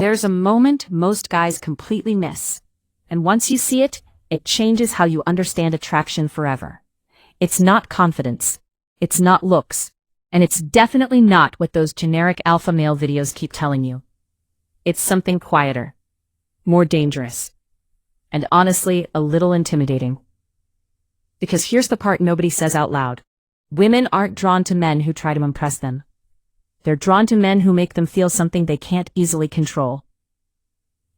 There's a moment most guys completely miss. And once you see it, it changes how you understand attraction forever. It's not confidence. It's not looks. And it's definitely not what those generic alpha male videos keep telling you. It's something quieter, more dangerous, and honestly, a little intimidating. Because here's the part nobody says out loud. Women aren't drawn to men who try to impress them. They're drawn to men who make them feel something they can't easily control.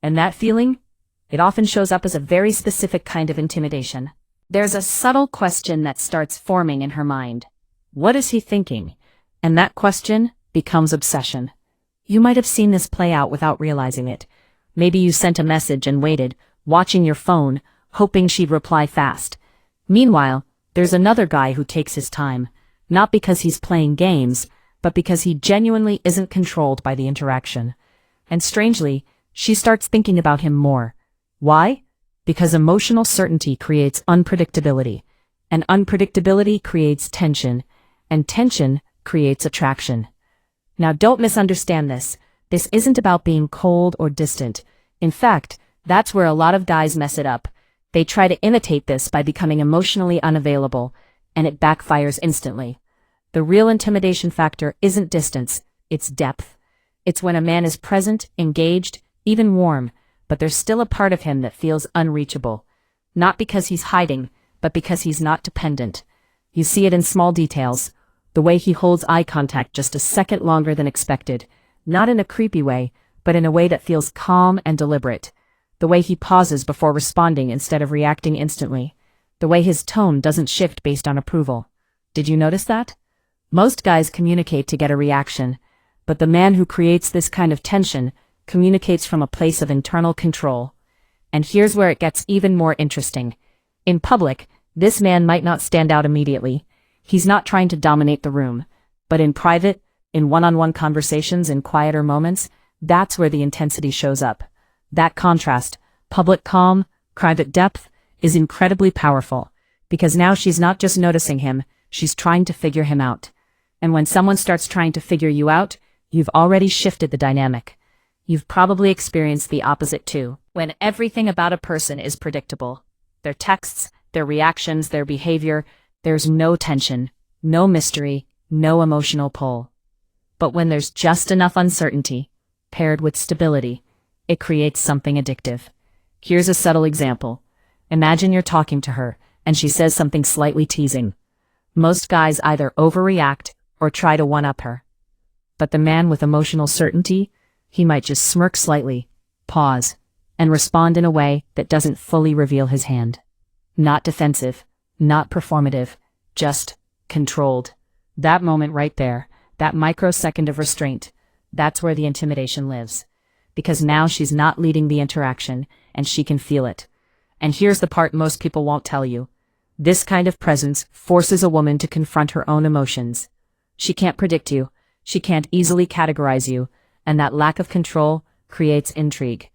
And that feeling? It often shows up as a very specific kind of intimidation. There's a subtle question that starts forming in her mind. What is he thinking? And that question becomes obsession. You might have seen this play out without realizing it. Maybe you sent a message and waited, watching your phone, hoping she'd reply fast. Meanwhile, there's another guy who takes his time, not because he's playing games, but because he genuinely isn't controlled by the interaction. And strangely, she starts thinking about him more. Why? Because emotional certainty creates unpredictability, and unpredictability creates tension, and tension creates attraction. Now don't misunderstand this. This isn't about being cold or distant. In fact, that's where a lot of guys mess it up. They try to imitate this by becoming emotionally unavailable, and it backfires instantly. The real intimidation factor isn't distance, it's depth. It's when a man is present, engaged, even warm, but there's still a part of him that feels unreachable. Not because he's hiding, but because he's not dependent. You see it in small details. The way he holds eye contact just a second longer than expected. Not in a creepy way, but in a way that feels calm and deliberate. The way he pauses before responding instead of reacting instantly. The way his tone doesn't shift based on approval. Did you notice that? Most guys communicate to get a reaction, but the man who creates this kind of tension communicates from a place of internal control. And here's where it gets even more interesting. In public, this man might not stand out immediately. He's not trying to dominate the room. But in private, in one-on-one conversations, in quieter moments, that's where the intensity shows up. That contrast, public calm, private depth, is incredibly powerful. Because now she's not just noticing him, she's trying to figure him out. And when someone starts trying to figure you out, you've already shifted the dynamic. You've probably experienced the opposite too, when everything about a person is predictable. Their texts, their reactions, their behavior, there's no tension, no mystery, no emotional pull. But when there's just enough uncertainty, paired with stability, it creates something addictive. Here's a subtle example. Imagine you're talking to her, and she says something slightly teasing. Most guys either overreact or try to one-up her. But the man with emotional certainty, he might just smirk slightly, pause, and respond in a way that doesn't fully reveal his hand. Not defensive, not performative, just controlled. That moment right there, that microsecond of restraint, that's where the intimidation lives. Because now she's not leading the interaction, and she can feel it. And here's the part most people won't tell you. This kind of presence forces a woman to confront her own emotions. She can't predict you, she can't easily categorize you, and that lack of control creates intrigue.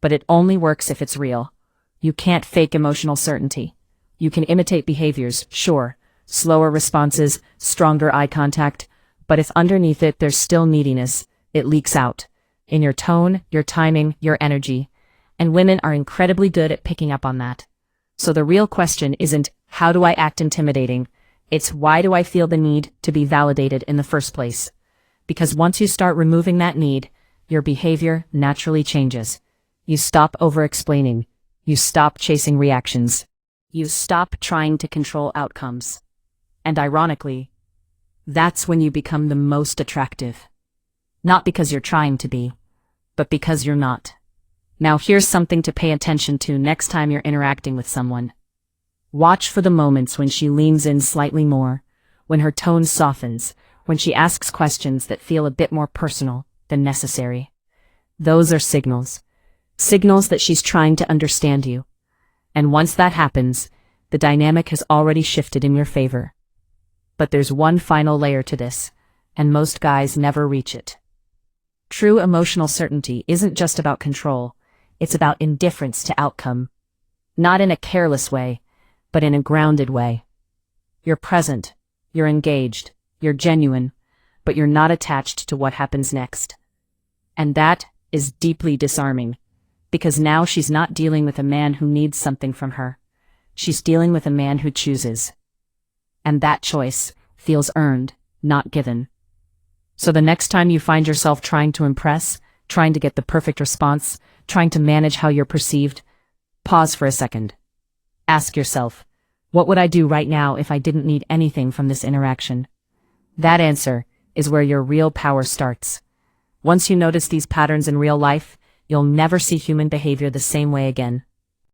But it only works if it's real. You can't fake emotional certainty. You can imitate behaviors, sure, slower responses, stronger eye contact, but if underneath it there's still neediness, it leaks out. In your tone, your timing, your energy. And women are incredibly good at picking up on that. So the real question isn't, how do I act intimidating? It's why do I feel the need to be validated in the first place? Because once you start removing that need, your behavior naturally changes. You stop over-explaining. You stop chasing reactions. You stop trying to control outcomes. And ironically, that's when you become the most attractive. Not because you're trying to be, but because you're not. Now here's something to pay attention to next time you're interacting with someone. Watch for the moments when she leans in slightly more, when her tone softens, when she asks questions that feel a bit more personal than necessary. Those are signals. Signals that she's trying to understand you. And once that happens, the dynamic has already shifted in your favor. But there's one final layer to this, and most guys never reach it. True emotional certainty isn't just about control, it's about indifference to outcome. Not in a careless way, but in a grounded way. You're present, you're engaged, you're genuine, but you're not attached to what happens next. And that is deeply disarming, because now she's not dealing with a man who needs something from her. She's dealing with a man who chooses. And that choice feels earned, not given. So the next time you find yourself trying to impress, trying to get the perfect response, trying to manage how you're perceived, pause for a second. Ask yourself, what would I do right now if I didn't need anything from this interaction? That answer is where your real power starts. Once you notice these patterns in real life, you'll never see human behavior the same way again.